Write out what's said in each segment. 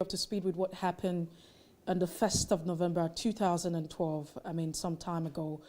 Up to speed with what happened on the 1st of November 2012, some time ago,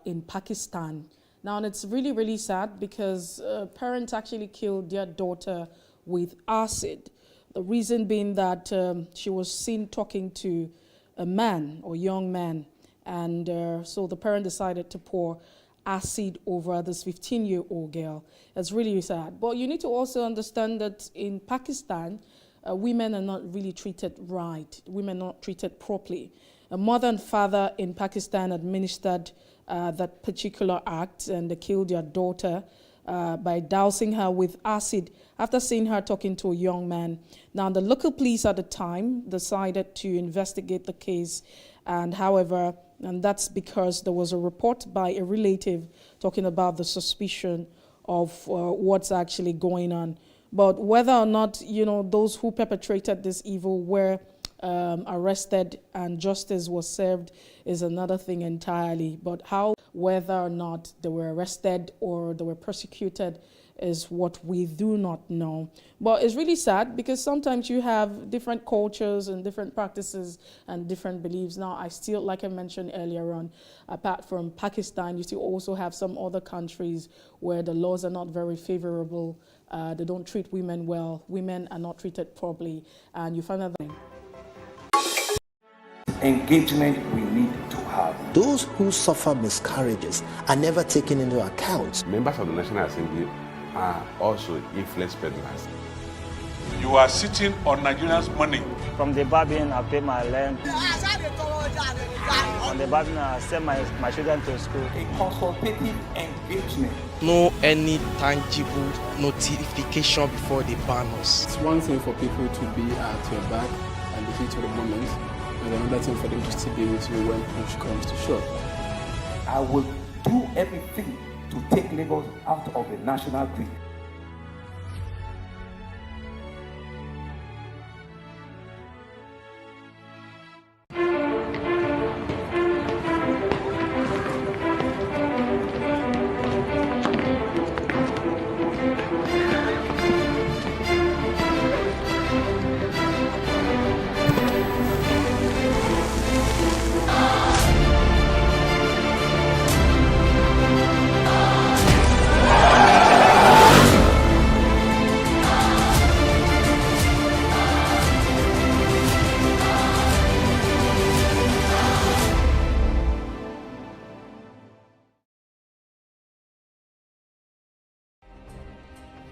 in Pakistan. Now, and it's really, really sad because parents actually killed their daughter with acid. The reason being that she was seen talking to a man or young man, and so the parent decided to pour acid over this 15-year-old girl. It's really sad. But you need to also understand that in Pakistan, women are not really treated right. Women are not treated properly. A mother and father in Pakistan administered that particular act, and they killed their daughter by dousing her with acid after seeing her talking to a young man. Now, the local police at the time decided to investigate the case, and however, and that's because there was a report by a relative talking about the suspicion of what's actually going on. But whether or not, those who perpetrated this evil were arrested and justice was served is another thing entirely. But whether or not they were arrested or they were persecuted is what we do not know. But it's really sad because sometimes you have different cultures and different practices and different beliefs. Now, I still, like I mentioned earlier on, apart from Pakistan, you still also have some other countries where the laws are not very favorable. They don't treat women well. Women are not treated properly. And you find that engagement we need to have. Those who suffer miscarriages are never taken into account. Members of the National Assembly are also influence peddlers. You are sitting on Nigerians' money. From the Babin, I pay my rent. On the Babin, I send my children to school. A consultative engagement. No any tangible notification before they ban us. It's one thing for people to be at your back and the heat of the moment, and another thing for them to still be with you when push comes to shove. I will do everything to take Lagos out of the national grid.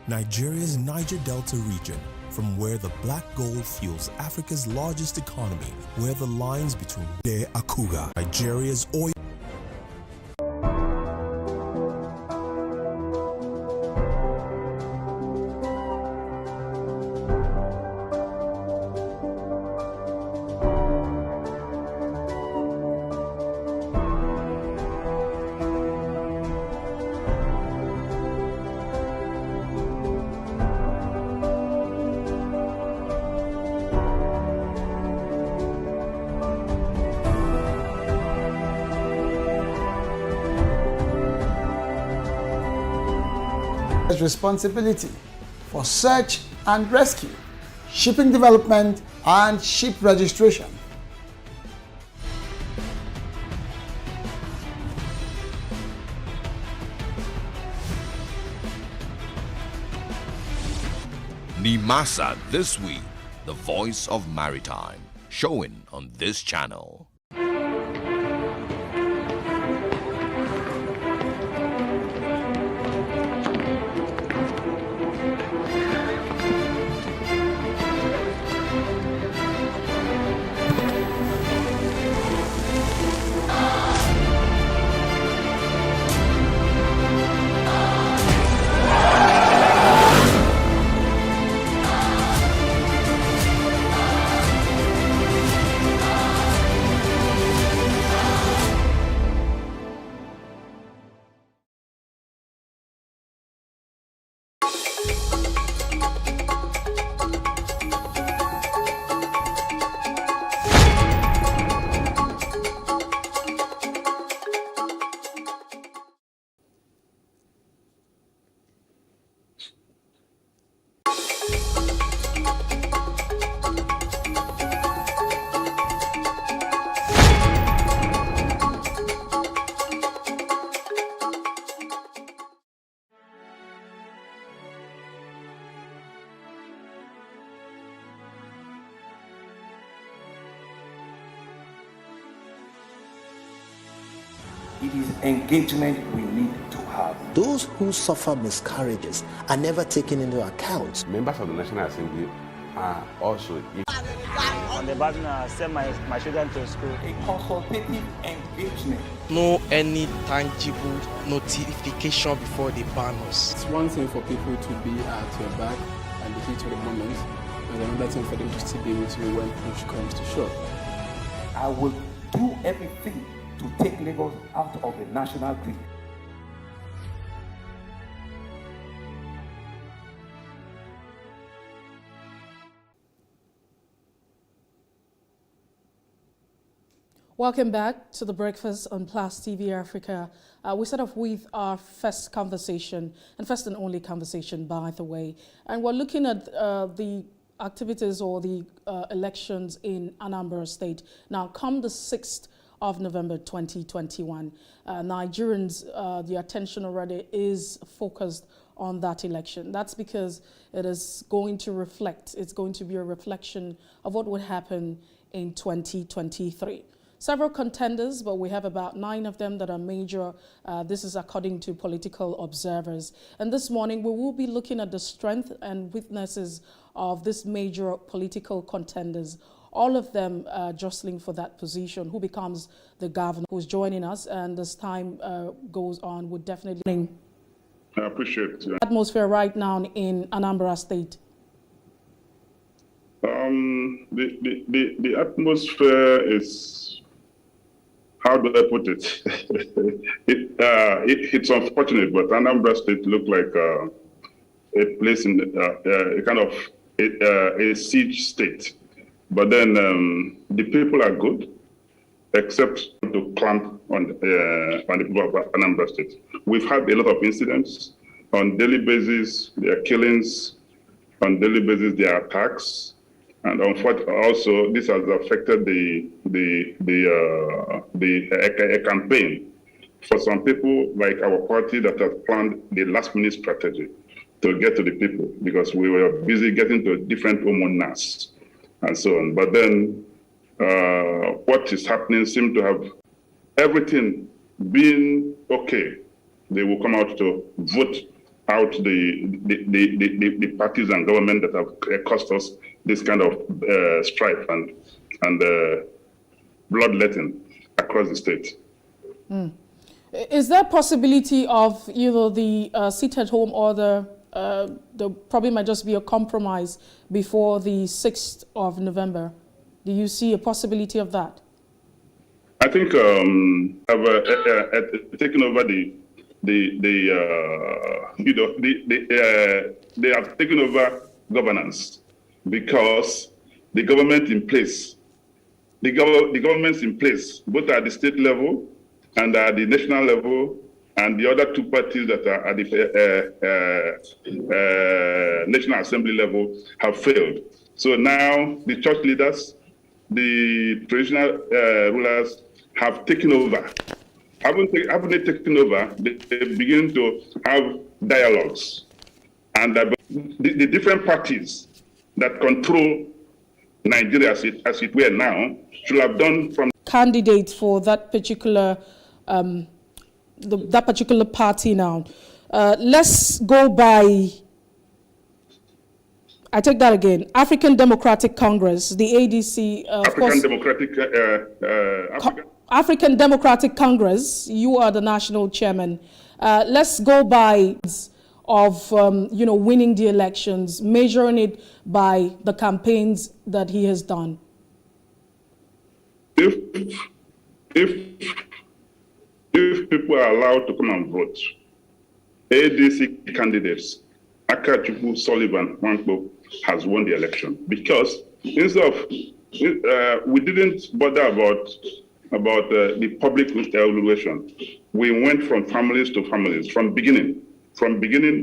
Nigeria's Niger Delta region, from where the black gold fuels Africa's largest economy, where the lines between De Akuga, Nigeria's oil. Responsibility for search and rescue, shipping development, and ship registration. Nimasa This Week, the voice of maritime, showing on this channel. It is engagement we need to have. Those who suffer miscarriages are never taken into account. Members of the National Assembly are also On the back, I send my children to school. A consultative engagement. No any tangible notification before they ban us. It's one thing for people to be at your back and the heat of the moment, and another thing for them to still be with you when push comes to shove. I will do everything to take Lagos out of the national grid. Welcome back to the breakfast on Plus TV Africa. We start off with our first conversation, and first and only conversation, by the way. And we're looking at the activities or the elections in Anambra State. Now, come the 6th of November 2021, Nigerians, the attention already is focused on that election. That's because it is going to reflect, it's going to be a reflection of what would happen in 2023. Several contenders, but we have about 9 of them that are major. This is according to political observers. And this morning, we will be looking at the strength and weaknesses of these major political contenders, all of them jostling for that position. Who becomes the governor? Who's joining us? And as time goes on, would definitely... I appreciate it. Atmosphere right now in Anambra State. The atmosphere is... How do I put it? It's unfortunate, but Anambra State looked like a place in a kind of a siege state. But then the people are good, except to clamp on the people of Anambra State. We've had a lot of incidents on daily basis. There are killings on daily basis. There are attacks. And unfortunately, also this has affected a campaign for some people like our party that have planned the last-minute strategy to get to the people because we were busy getting to different homonas and so on. But then what is happening seems to have everything being okay. They will come out to vote out the parties and government that have cost us this kind of strife and bloodletting across the state. Mm. Is there a possibility of the sit-at-home order? There probably might just be a compromise before the 6th of November. Do you see a possibility of that? I think have taken over they have taken over governance because the government in place, the governments in place, both at the state level and at the national level, and the other 2 parties that are at the National Assembly level have failed. So now the church leaders, the traditional rulers have taken over. Haven't they taken over? They begin to have dialogues. And the different parties that control Nigeria as it were now should have done from candidates for that particular that particular party now. Let's go by, I take that again, African Democratic Congress, the ADC. African Democratic Congress, you are the national chairman. Let's go by of winning the elections, measuring it by the campaigns that he has done. If people are allowed to come and vote, ADC candidates, Akachukwu, Sullivan, Wankpo has won the election because instead of we didn't bother about the public evaluation. We went from families to families. From beginning,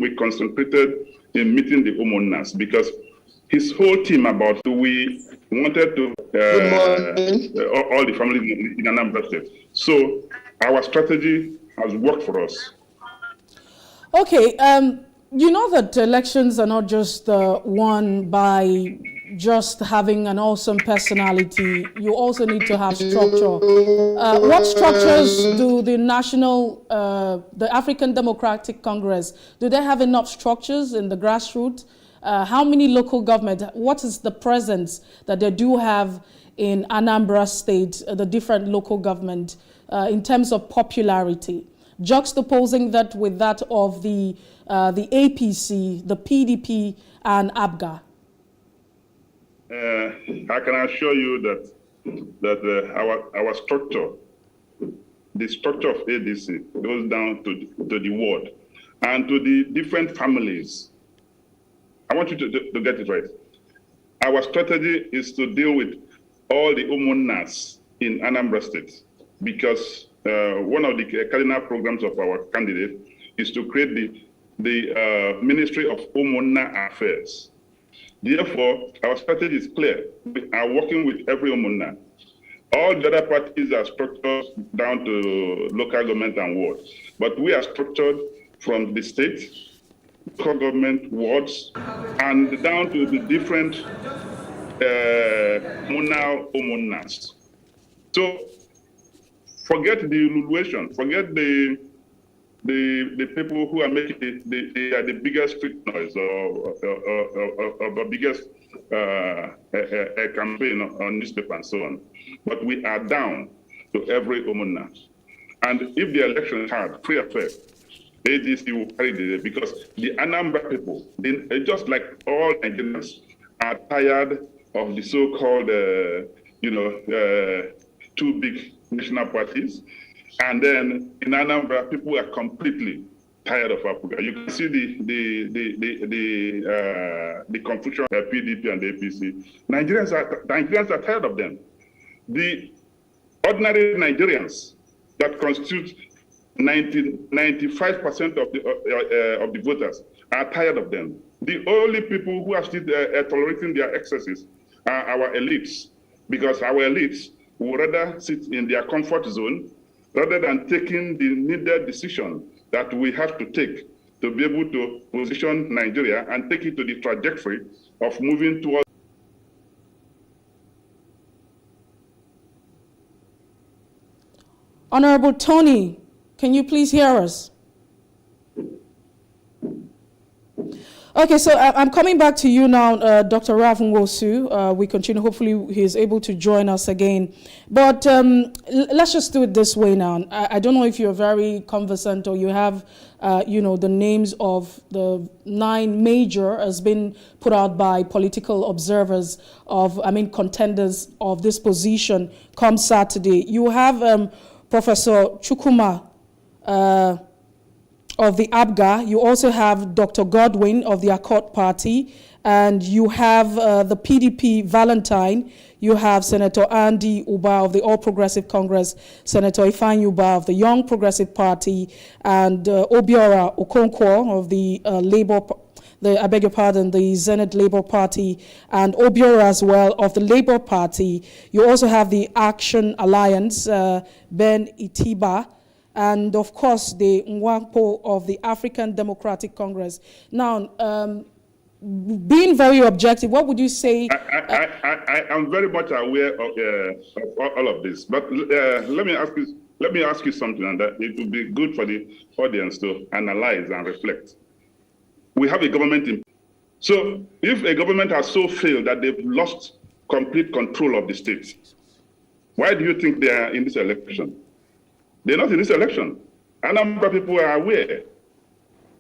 we concentrated in meeting the homeowners because his whole team we wanted to all the families in Anambra State. So our strategy has worked for us. Okay, you know that elections are not just won by just having an awesome personality. You also need to have structure. What structures do the African Democratic Congress, do they have enough structures in the grassroots? How many local government, what is the presence that they do have in Anambra State, the different local government, in terms of popularity? Juxtaposing that with that of the APC, the PDP, and ABGA. I can assure you that our structure, the structure of ADC, goes down to the ward and to the different families. I want you to get it right. Our strategy is to deal with all the Umunnas in Anambra State, because one of the cardinal programs of our candidate is to create the Ministry of Umunna Affairs. Therefore, our strategy is clear. We are working with every Umunna. All the other parties are structured down to local government and wards, but we are structured from the state, local government, wards, and down to the different Umunnas. So forget the evaluation, forget the people who are making the biggest street noise or the biggest campaign on newspaper and so on. But we are down to every Umunna. And if the election is hard, free and fair, ADC will carry the day, because the Anambra people, just like all Nigerians, are tired of the so-called, two big national parties. And then in Anambra, people are completely tired of Africa. You can see the confusion of PDP and the APC. Nigerians are tired of them. The ordinary Nigerians that constitute 95% of the voters are tired of them. The only people who are still tolerating their excesses are our elites, because our elites would rather sit in their comfort zone rather than taking the needed decision that we have to take to be able to position Nigeria and take it to the trajectory of moving towards. Honorable Tony, can you please hear us? Okay, so I'm coming back to you now, Dr. Ralph Nwosu. We continue. Hopefully, he is able to join us again. But let's just do it this way now. I don't know if you're very conversant or you have, the names of the 9 major has been put out by political observers contenders of this position come Saturday. You have Professor Chukwuma of the ABGA, you also have Dr. Godwin of the Accord Party, and you have the PDP Valentine, you have Senator Andy Uba of the All Progressive Congress, Senator Ifeanyi Uba of the Young Progressive Party, and Obiora Okonkwo of the the Zenith Labour Party, and Obiora as well of the Labour Party. You also have the Action Alliance, Ben Itiba, and of course the Nwakpo of the African Democratic Congress. Now, being very objective, what would you say? I am very much aware of all of this, but let me ask you something, and that it would be good for the audience to analyze and reflect. We have a government in. So if a government has so failed that they've lost complete control of the state, why do you think they are in this election? They're not in this election. A number of people are aware.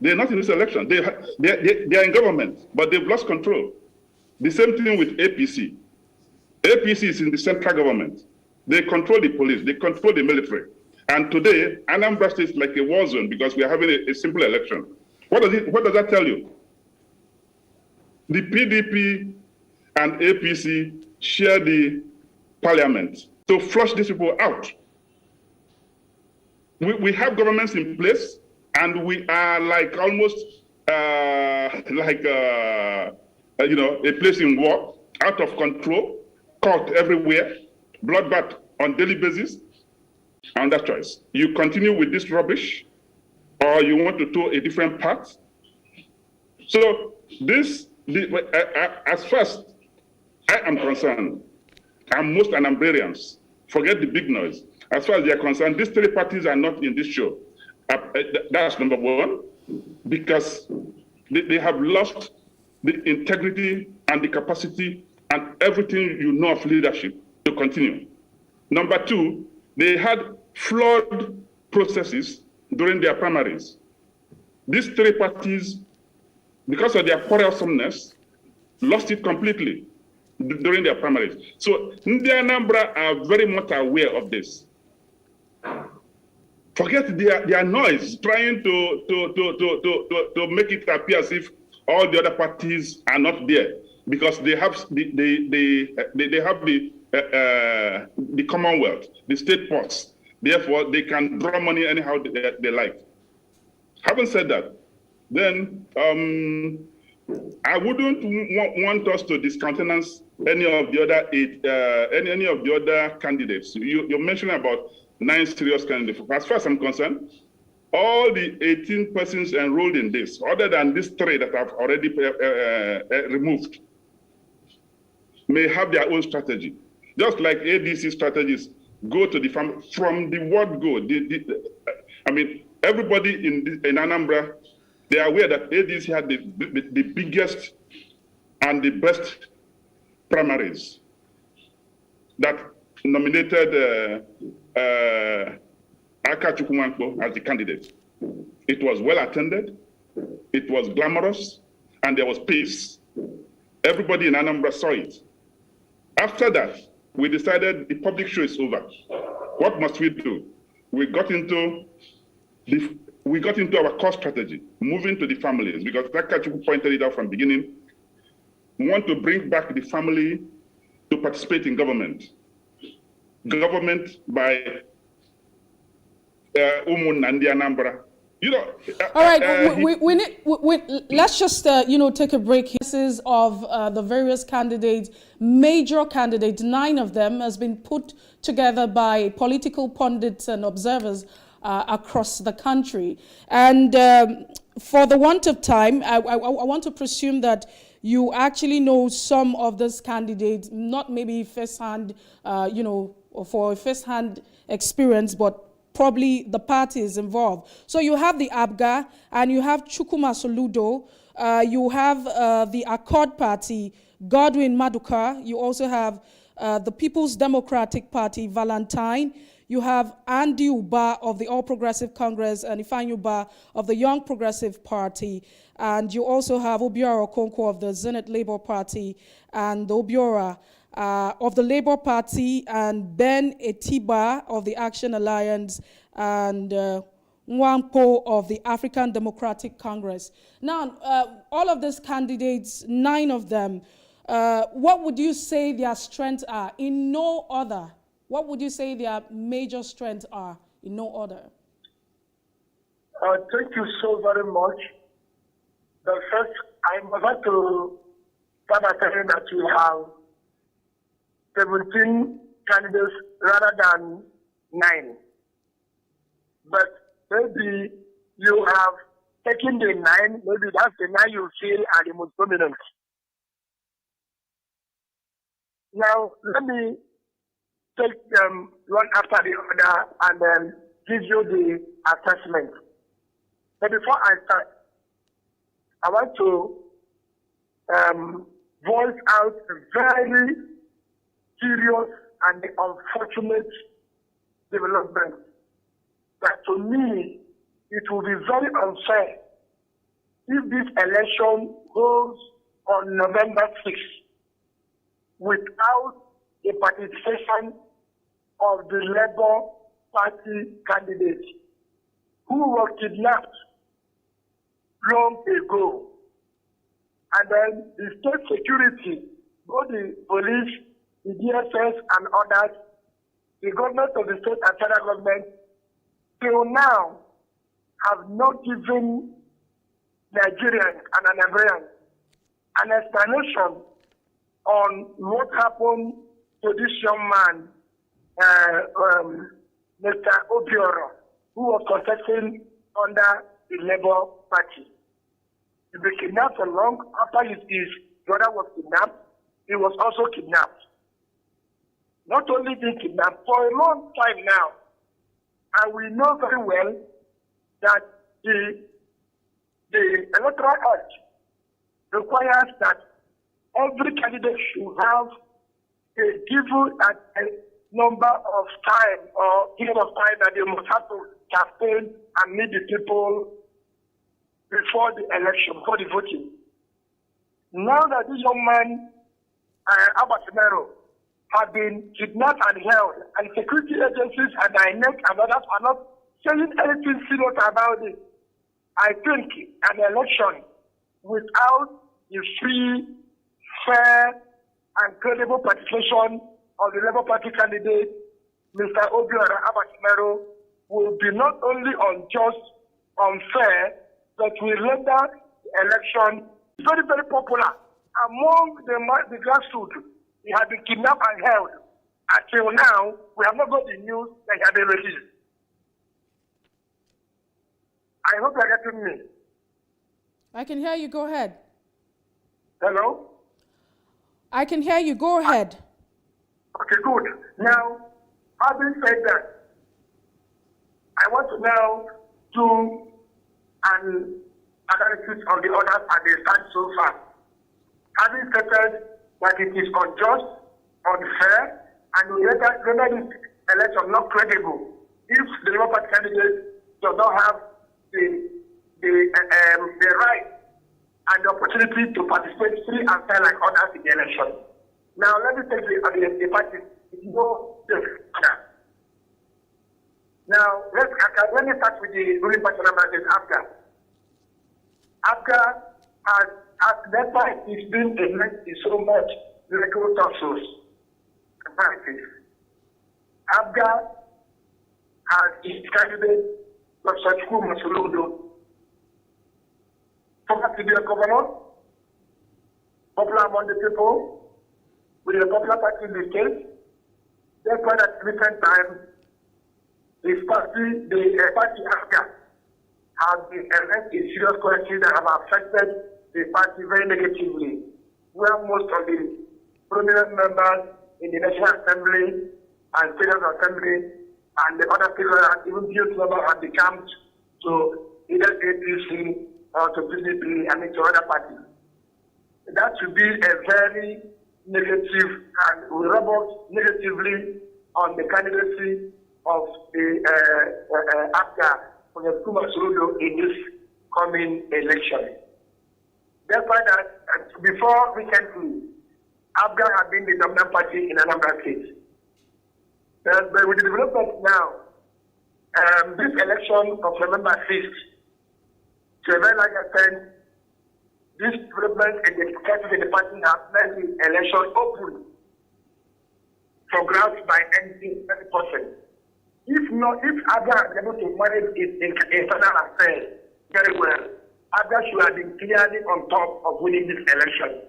They're not in this election. They are in government, but they've lost control. The same thing with APC. APC is in the central government. They control the police. They control the military. And today, Anambra State is like a war zone because we are having a simple election. What does that tell you? The PDP and APC share the parliament to flush these people out. We have governments in place, and we are like almost a place in war, out of control, caught everywhere, bloodbath on daily basis, and that choice. You continue with this rubbish, or you want to tow a different path. So as first I am concerned, and most Anambrarians, forget the big noise. As far as they are concerned, these three parties are not in this show. That's number one, because they have lost the integrity and the capacity and everything you know of leadership to continue. Number two, they had flawed processes during their primaries. These three parties, because of their quarrelsomeness, lost it completely during their primaries. So Ndi Anambra are very much aware of this. Forget their noise, trying to make it appear as if all the other parties are not there, because they have they have the Commonwealth, the state ports. Therefore, they can draw money anyhow they like. Having said that, then I wouldn't want us to discountenance any of the other any of the other candidates. You're mentioning about 9 serious candidates. As far as I'm concerned, all the 18 persons enrolled in this, other than these 3 that I've already removed, may have their own strategy. Just like ADC strategies go to the farm from the word go. I mean, everybody in Anambra, they are aware that ADC had the biggest and the best primaries that nominated Aka Chukwumankpo as the candidate. It was well attended, it was glamorous, and there was peace. Everybody in Anambra saw it. After that, we decided the public show is over. What must we do? We got into our core strategy, moving to the families, because Aka Chukwu pointed it out from the beginning. We want to bring back the family to participate in government. Government by Umun and the Anambra. You know. All right, let's just take a break. This is of the various candidates, major candidates. 9 of them has been put together by political pundits and observers across the country. And for the want of time, I want to presume that you actually know some of these candidates, not maybe firsthand, for a first-hand experience, but probably the parties involved. So you have the ABGA, and you have Chukwuma Soludo, you have the Accord Party, Godwin Maduka, you also have the People's Democratic Party, Valentine, you have Andy Uba of the All Progressive Congress and Ifeanyi Uba of the Young Progressive Party, and you also have Obiora Okonkwo of the Zenith Labour Party and Obiora of the Labour Party, and Ben Etiba of the Action Alliance, and Nwampo of the African Democratic Congress. Now, all of these candidates, 9 of them, what would you say their strengths are? In no order. What would you say their major strengths are? In no order. Thank you so very much. The first, I'm about to start by telling that we have 17 candidates rather than 9. But maybe you have taken the 9, maybe that's the 9 you feel are the most dominant. Now, let me take them one after the other and then give you the assessment. But before I start, I want to voice out a very serious and unfortunate development that to me it will be very unfair if this election goes on November 6th without the participation of the Labour Party candidate who was kidnapped long ago. And then the state security, both the police, the DSS and others, the government of the state and federal government, till now have not given Nigerians and Anambrians an explanation on what happened to this young man, Mr. Obiora, who was contesting under the Labour Party. He was kidnapped for long after his brother was kidnapped. he was also kidnapped. Not only being kidnapped, for a long time now, and we know very well that the Electoral Act requires that every candidate should have a given number of time or period of time that they must have to campaign and meet the people before the election, before the voting. Now that this young man, Abasimero, have been kidnapped and held, and security agencies and INEC and others are not saying anything serious about it, I think an election without the free, fair, and credible participation of the Labour Party candidate, Mr. Obiora Abasimero, will be not only unjust, unfair, but will render the election very, very popular among the grassroots. He has been kidnapped and held. Until now, we have not got the news that he has been released. I hope you are getting me. I can hear you. Go ahead. Hello? I can hear you. Go ahead. Okay, good. Now, having said that, I want to now do an analysis of the others as they stand so far. Having stated that it is unjust, unfair, and we render this election not credible if the Labour Party candidate does not have the right and the opportunity to participate free and fair like others in the election. Now, let me take the party. Now, let me start with the ruling party number, AFGA. AFGA has despite it's been elected so much legal tussles and practice. AFGA has its candidate, Dr. Chukwu Masuludo, former CBN governor, popular among the people, with a popular party in the state. Therefore, at recent time, his party, the party AFGA, has been arrested in serious questions that have affected the party very negatively, where most of the prominent members in the National Assembly and State Assembly and the other people and even youth members have become to either APC or to PDP and to other parties. That should be a very negative and will rub off negatively on the candidacy of the AFGA for the Kuma Surudo in this coming election. Despite that, before recently, AFGA had been the dominant party in Anambra State. But with the development now, this election of November 5th, to a very large extent, this development in the cases in the party have made the election open for grabs by any person. If AFGA had been able to manage its internal affairs very well, AFGA should have been clearly on top of winning this election.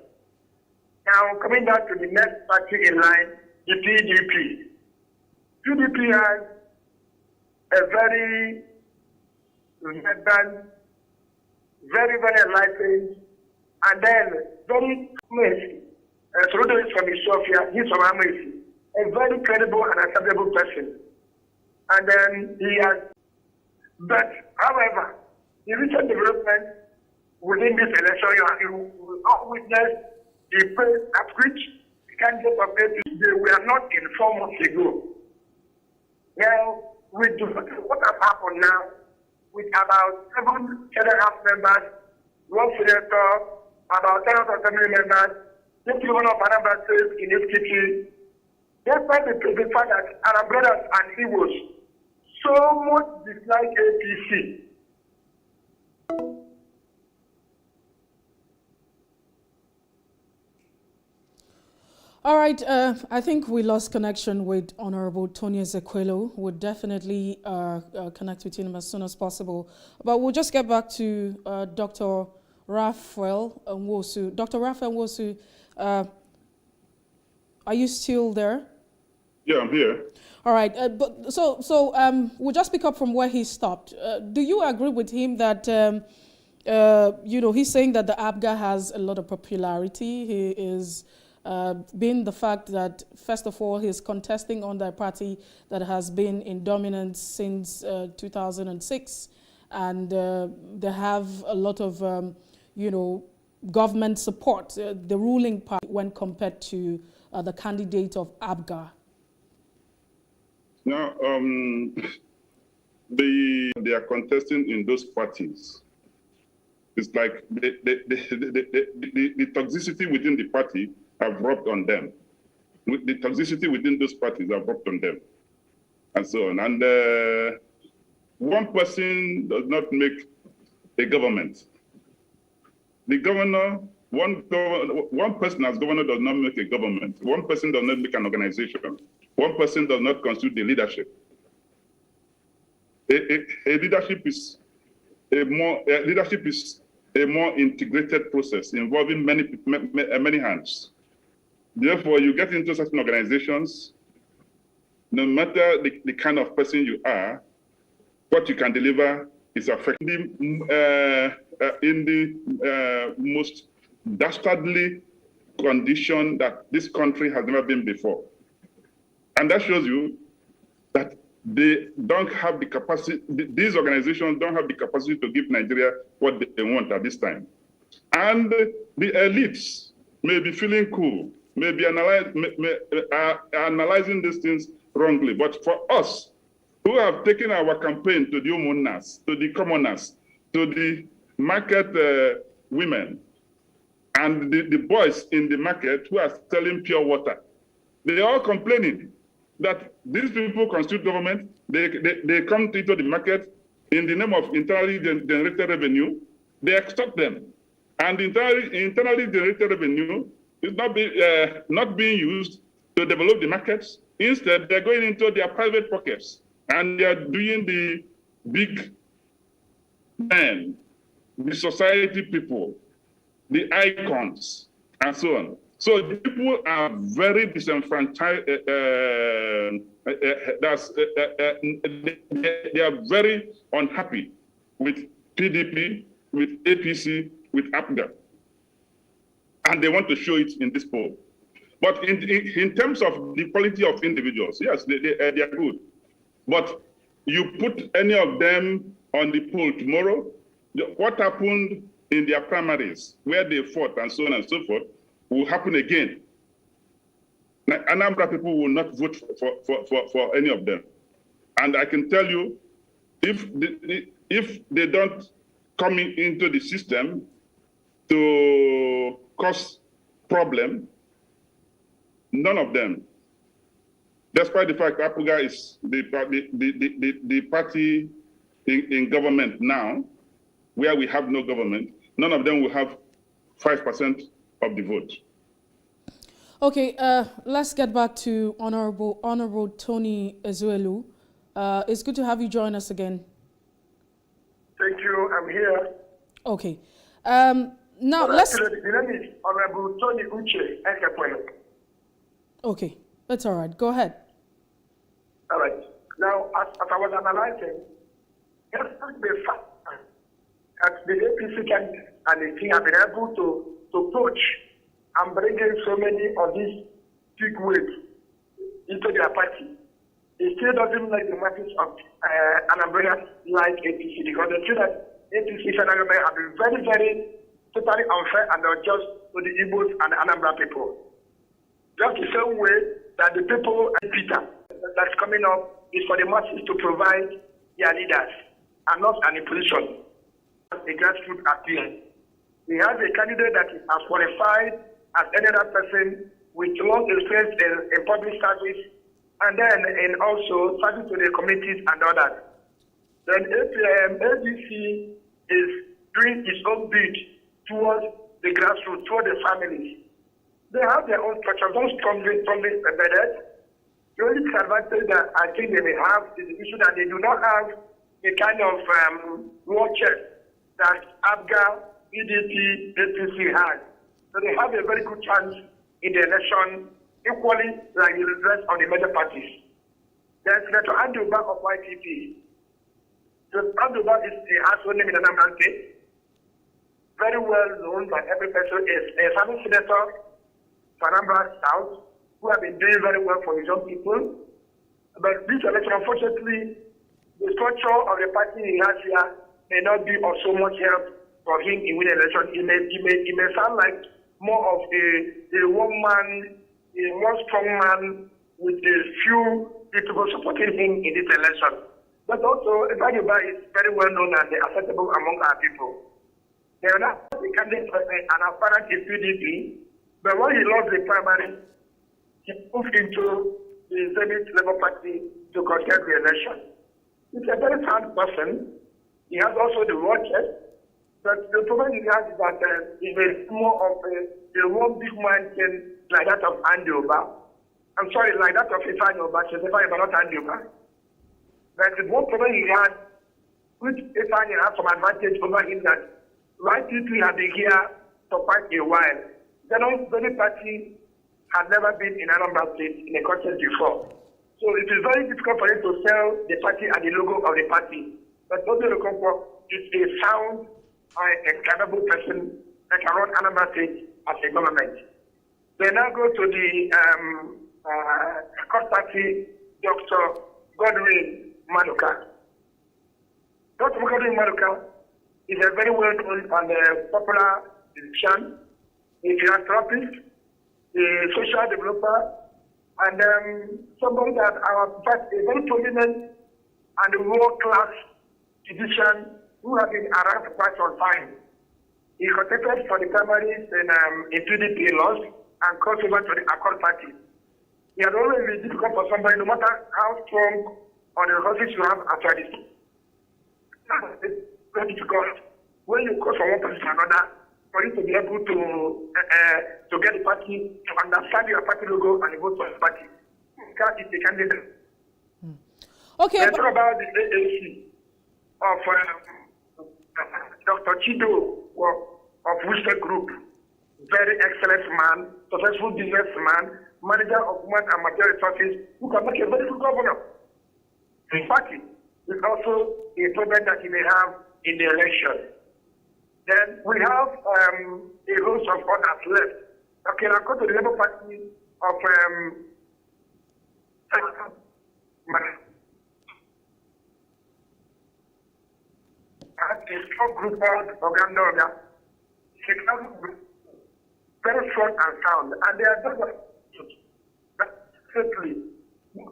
Now, coming back to the next party in line, the PDP. PDP has a very vibrant, very, very enlightened, and then very amazing. Surudo is from Ethiopia, he's from Amesi, a very credible and acceptable person. And then he has, but however, the recent development within this election, you will not witness the pace at which the candidates of APC they were not informed months ago. Now, with what has happened now, with about 7 Federal House members, 1 senator, about 10 assembly members, the governor of Anambra State in FTP, despite the fact that Arab brothers and Igbos so much dislike APC. All right, I think we lost connection with Honorable Tony Ezekwelu. We'll definitely connect with him as soon as possible. But we'll just get back to Dr. Raphael Nwosu. Dr. Raphael Nwosu, are you still there? Yeah, I'm here. All right, but so we'll just pick up from where he stopped. Do you agree with him that, he's saying that the AFGA has a lot of popularity? He is being the fact that, first of all, he's contesting under a party that has been in dominance since 2006, and they have a lot of, government support, the ruling party, when compared to the candidate of ABGA. Now, they are contesting in those parties. It's like the toxicity within the party have rubbed on them. The toxicity within those parties have rubbed on them, and so on. And one person does not make a government. The governor, one person as governor does not make a government. One person does not make an organization. One person does not constitute the leadership. A leadership is a more integrated process involving many hands. Therefore, you get into certain organizations, no matter the kind of person you are, what you can deliver is affected in the most dastardly condition that this country has never been before. And that shows you that they don't have the capacity, these organizations don't have the capacity to give Nigeria what they want at this time. And the elites may be feeling cool, may be analyzing these things wrongly. But for us, who have taken our campaign to the umunnas, to the commoners, to the market women, and the boys in the market who are selling pure water, they are all complaining that these people constitute government. They come into the market in the name of internally generated revenue. They extort them, and internally generated revenue is not being used to develop the markets. Instead, they're going into their private pockets, and they are doing the big men, the society people, the icons, and so on. So the people are very disenfranchised. They are very unhappy with PDP, with APC, with APGA. And they want to show it in this poll. But in terms of the quality of individuals, yes, they are good. But you put any of them on the poll tomorrow, what happened in their primaries, where they fought and so on and so forth, will happen again. A number of people will not vote for any of them. And I can tell you, if they don't come into the system to cause problem, none of them, despite the fact that APGA is the party in government now, where we have no government, none of them will have 5% of the vote. Okay, let's get back to Honorable Tony Ezuelu. It's good to have you join us again. Thank you. I'm here. Okay. Now let's. The name is Honorable Tony Uche Ekekwele. Okay, that's all right. Go ahead. All right. Now, as I was analyzing, the fact that the APC and the team have been able to poach and bring in so many of these big weights into their party, it still doesn't make the masses of Anambra like APC, because they feel that APC federal government have been very, very totally unfair and unjust to the Igbos and the Anambra people. Just the same way that the people and Peter that's coming up is for the masses to provide their leaders and not an imposition. A grassroots appeal. We have a candidate that is as qualified as any other person with long experience in public service, and then in also serving to the communities and others. Then ABC is doing its own bid towards the grassroots, towards the families. They have their own structure, don't strongly embedded. The only disadvantage that I think they may have is the issue that they do not have a kind of war chest that ABGA, PDP, APC has. So they have a very good chance in the election, equally like the rest of the major parties. There's Senator Andrew Back of YPP. So Andrew Back is the household name in Anambra State, very well known by every person, is a family senator, Anambra South, who have been doing very well for his own people. But this election, unfortunately, the structure of the party he has here may not be of so much help for him in winning election. It may sound like more of a one-man, a one strong man with a few people supporting him in this election. But also, Ibayoba is very well known and acceptable among our people. They are not the candidate an apparent in PDP, but when he lost the primary, he moved into the Zenith Labour Party to contest the election. He's a very sound person. He has also the war chest. But the problem he has is that he's more of a one big man like that of Andy Oba. I'm sorry, like that of Ifeanyi Oba, but not Andy Oba. But the one problem he has, which Ifeanyi has some advantage over him, that right people have been here for quite a while. The party has never been in Anambra State in a contest before. So it is very difficult for him to sell the party and the logo of the party. But what they're looking for is a sound, a capable person that can run Anambra State as a government. They now go to the court party, Dr. Godwin Maduka. Dr. Godwin Maduka is a very well-known and popular musician, a philanthropist, a social developer, and somebody that a very prominent and world-class physician who has been around for quite some time. He contested for the primaries in PDP, lost, and crossed over to the Accord Party. It has always been difficult for somebody, no matter how strong on the resources you have at this. It's very difficult when you cross from one person to another for you to be able to get the party, to understand your party logo and vote for the party. Because it's a candidate. Okay. Let's talk about the AAC of Dr. Chido of Worcester Group. Very excellent man, successful businessman, manager of human and material resources, who can make a very good governor. The party is also a problem that he may have in the election. Then we have a host of others left. Okay, I'll go to the Labour Party of a strong group called Oganda. Very strong and sound, and they are just simply in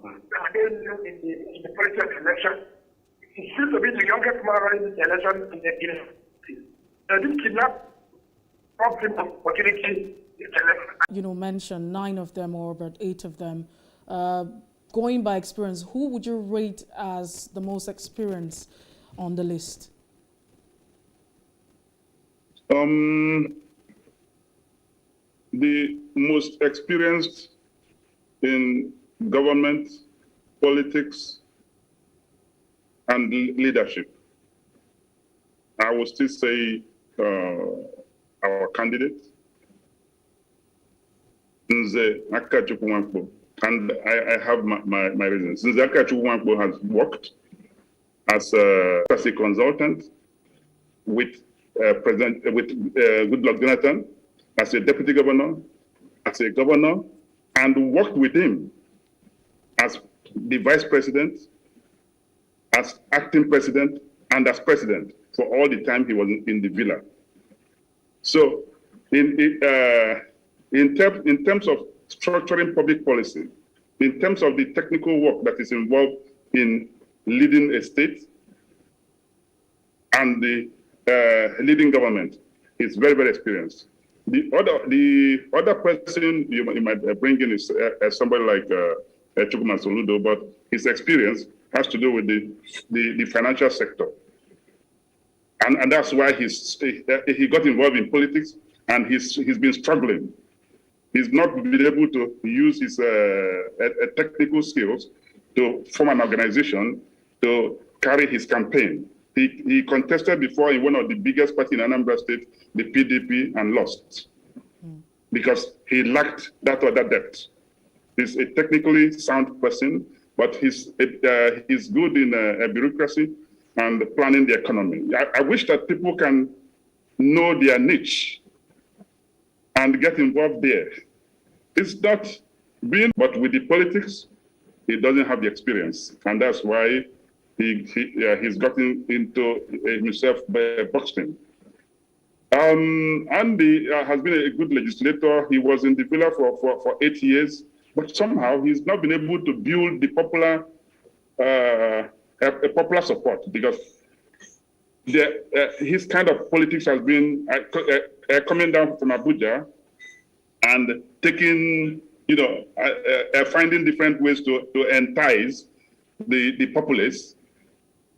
the political election. He seems to be the youngest man running the election in the this kidnap brought him opportunity. Mention 9 of them or about 8 of them. Going by experience, who would you rate as the most experienced on the list? The most experienced in government, politics, and leadership, I would still say our candidate, Nze Akachukwu, and I have my reasons. Nze Akachukwu has worked as a consultant with Goodluck Jonathan, as a deputy governor, as a governor, and worked with him as the vice president, as acting president, and as president for all the time he was in the villa. So in terms of structuring public policy, in terms of the technical work that is involved in leading a state and the leading government, he's very, very experienced. The other person you might bring in is somebody like Chukwuma Soludo, but his experience has to do with the financial sector. And that's why he got involved in politics, and he's been struggling. He's not been able to use his technical skills to form an organization to carry his campaign. He contested before in one of the biggest parties in Anambra State, the PDP, and lost because he lacked that other depth. He's a technically sound person, but he's good in bureaucracy and planning the economy. I wish that people can know their niche and get involved there. It's not being, but with the politics, he doesn't have the experience. And that's why he's gotten into himself boxing. Andy has been a good legislator. He was in the villa for 8 years, but somehow he's not been able to build the popular popular support, because his kind of politics has been coming down from Abuja and taking, finding different ways to entice the populace,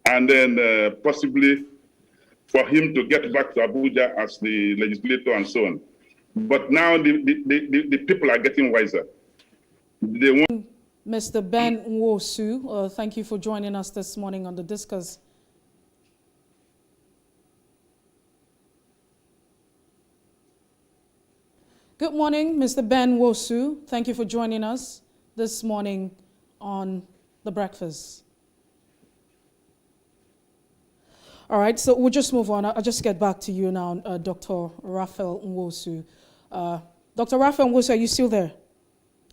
and then possibly for him to get back to Abuja as the legislator and so on. But now the people are getting wiser. They want Mr. Ben Nwosu, thank you for joining us this morning on The Discuss. Good morning, Mr. Ben Nwosu. Thank you for joining us this morning on The Breakfast. All right, so we'll just move on. I'll just get back to you now, Dr. Raphael Nwosu. Dr. Raphael Nwosu, are you still there?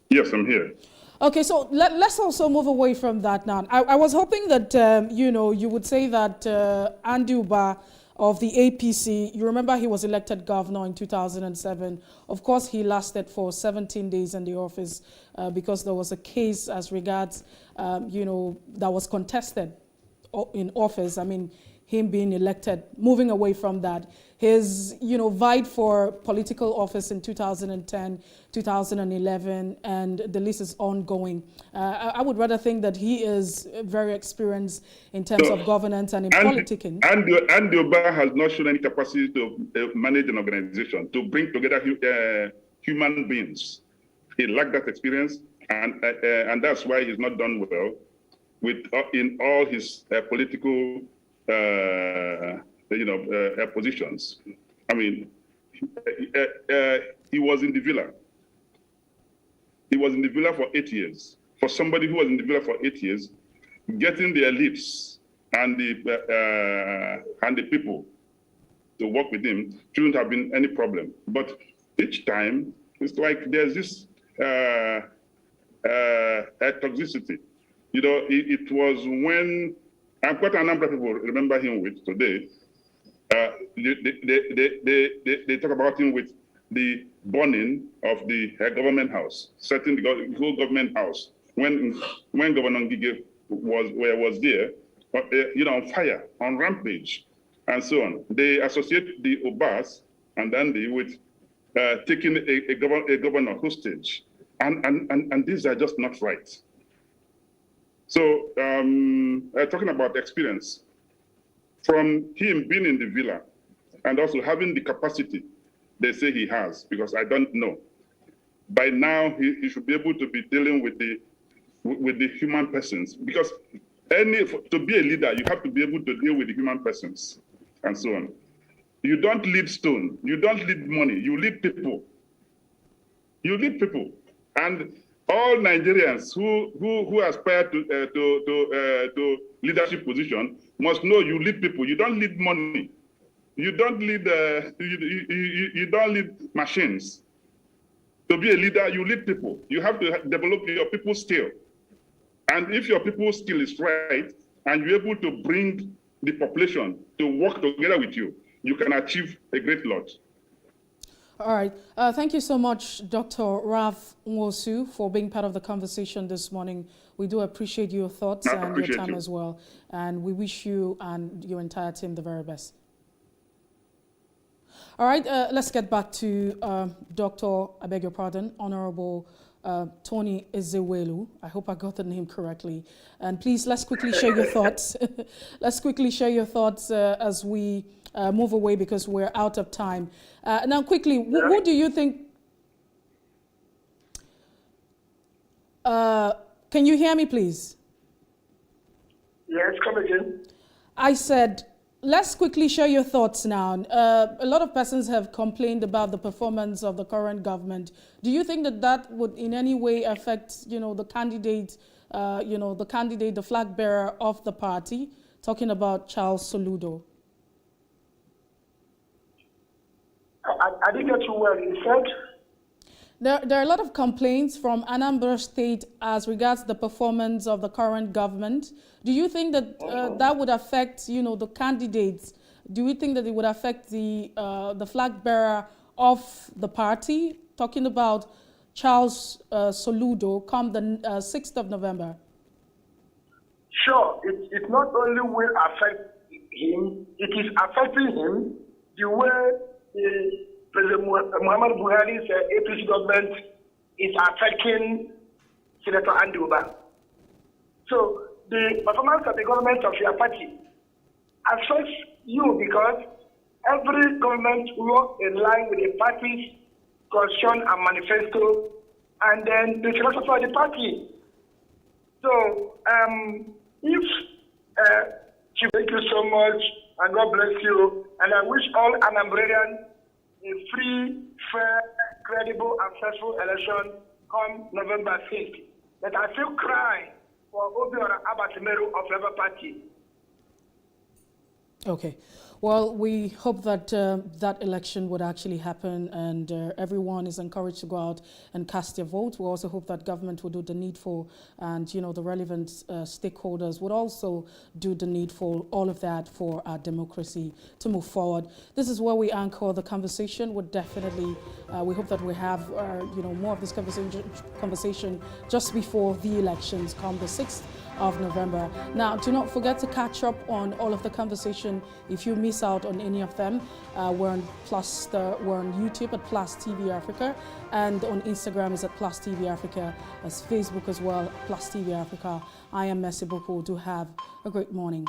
Yes, I'm here. Okay, so let's also move away from that now. I was hoping that, you would say that Andy Uba of the APC, you remember he was elected governor in 2007. Of course, he lasted for 17 days in the office because there was a case as regards, that was contested in office. I mean, him being elected, moving away from that. He's, vied for political office in 2010, 2011, and the list is ongoing. I would rather think that he is very experienced in terms of governance and in politicking. Andy Uba has not shown any capacity to manage an organization, to bring together human beings. He lacked that experience, and that's why he's not done well in all his political positions. I mean, he was in the villa. He was in the villa for 8 years. For somebody who was in the villa for 8 years, getting the elites and the people to work with him shouldn't have been any problem. But each time, it's like there's this toxicity. It was when, and quite a number of people remember him with today, they talk about him with the burning of the government house, setting the whole government house when Governor Ngige was there, on fire, on rampage, and so on. They associate the Ubas and Andy with taking a governor hostage, and these are just not right. So talking about experience, from him being in the villa and also having the capacity they say he has, because I don't know, by now he should be able to be dealing with the human persons, because to be a leader, you have to be able to deal with the human persons and so on. You don't lead stone, you don't lead money, you lead people. You lead people. And all Nigerians who aspire to leadership position must know you lead people. You don't lead money. You don't lead you don't lead machines. To be a leader, you lead people. You have to develop your people skill. And if your people skill is right, and you're able to bring the population to work together with you, you can achieve a great lot. All right. Thank you so much, Dr. Raph Nwosu, for being part of the conversation this morning. We do appreciate your thoughts and your time as well. And we wish you and your entire team the very best. All right. Let's get back to Honorable Tony Ezewelu. I hope I got the name correctly. And please, let's quickly share your thoughts. Let's quickly share your thoughts as we move away, because we're out of time. Now, quickly, who do you think... can you hear me, please? Yes, come again. I said, let's quickly share your thoughts now. A lot of persons have complained about the performance of the current government. Do you think that that would in any way affect, the candidate, the flag bearer of the party, talking about Charles Soludo? I didn't get you well. You said? There are a lot of complaints from Anambra State as regards the performance of the current government. Do you think that that would affect, the candidates? Do you think that it would affect the flag bearer of the party? Talking about Charles Soludo come the 6th of November. Sure, it not only will affect him, it is affecting him the way President Muhammad Buhari's APC government is affecting Senator Andy Uba. So the performance of the government of your party affects you because every government works in line with the party's constitution and manifesto, and then the philosophy of the party. So thank you so much, and God bless you, and I wish all Anambrarians a free, fair, credible, and successful election come November 5th. But I feel cry for Obiora Abatimeru of Labour Party. Okay. Well, we hope that that election would actually happen, and everyone is encouraged to go out and cast their vote. We also hope that government will do the needful, and the relevant stakeholders would also do the needful, all of that for our democracy to move forward. This is where we anchor the conversation. We'll definitely, we hope that we have more of this conversation just before the elections come the 6th of November. Now, do not forget to catch up on all of the conversation. If you miss out on any of them, we're on YouTube at PlusTvAfrica, and on Instagram is at PlusTvAfrica, as Facebook as well, PlusTvAfrica. I am Messi Boko. Do have a great morning.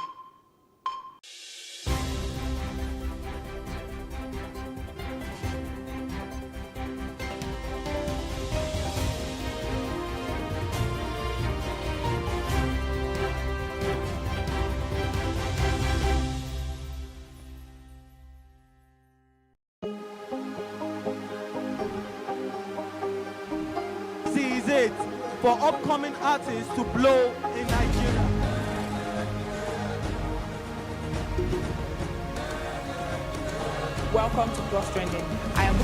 For upcoming artists to blow in Nigeria. Welcome to Plus Trending. I am looking